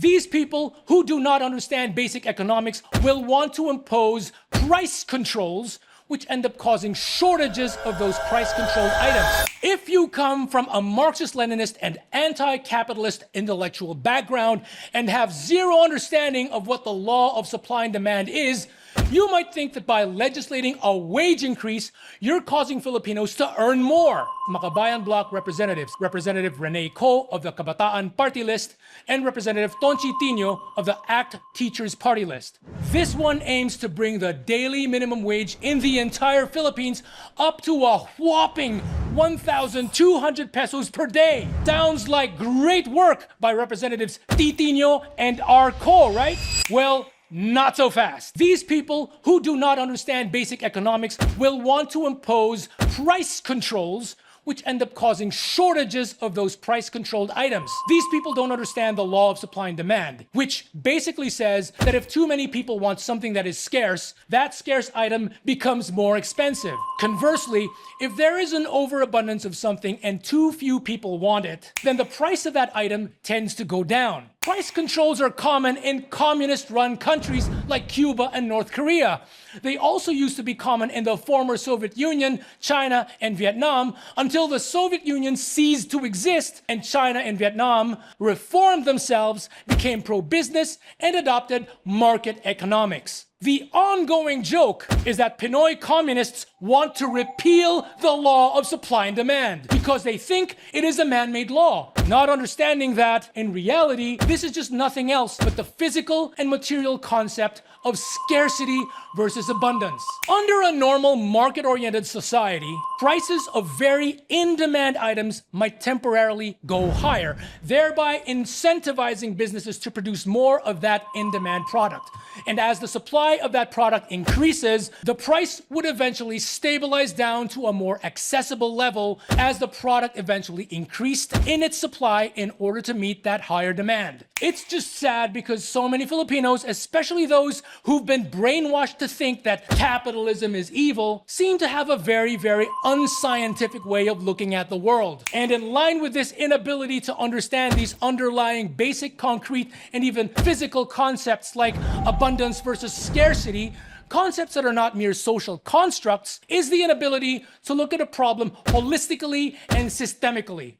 These people who do not understand basic economics will want to impose price controls, which end up causing shortages of those price-controlled items. If you come from a Marxist-Leninist and anti-capitalist intellectual background and have zero understanding of what the law of supply and demand is, you might think that by legislating a wage increase, you're causing Filipinos to earn more. Makabayan Bloc representatives, Representative Renee Co of the Kabataan Partylist and Representative Tonchi Tinio of the ACT Teachers Party List. This one aims to bring the daily minimum wage in the entire Philippines up to a whopping 1,200 pesos per day. Sounds like great work by Representatives Tinio and R. Co, right? Well, not so fast. These people who do not understand basic economics will want to impose price controls, which end up causing shortages of those price-controlled items. These people don't understand the law of supply and demand, which basically says that if too many people want something that is scarce, that scarce item becomes more expensive. Conversely, if there is an overabundance of something and too few people want it, then the price of that item tends to go down. Price controls are common in communist-run countries like Cuba and North Korea. They also used to be common in the former Soviet Union, China, and Vietnam until the Soviet Union ceased to exist and China and Vietnam reformed themselves, became pro-business, and adopted market economics. The ongoing joke is that Pinoy communists want to repeal the law of supply and demand because they think it is a man-made law, not understanding that, in reality, this is just nothing else but the physical and material concept of scarcity versus abundance. Under a normal market-oriented society, prices of very in-demand items might temporarily go higher, thereby incentivizing businesses to produce more of that in-demand product. And as the supply of that product increases, the price would eventually stabilize down to a more accessible level as the product eventually increased in its supply in order to meet that higher demand. It's just sad because so many Filipinos, especially those who've been brainwashed to think that capitalism is evil, seem to have a very, very unscientific way of looking at the world. And in line with this inability to understand these underlying basic, concrete, and even physical concepts like abundance versus scarcity, concepts that are not mere social constructs, is the inability to look at a problem holistically and systemically.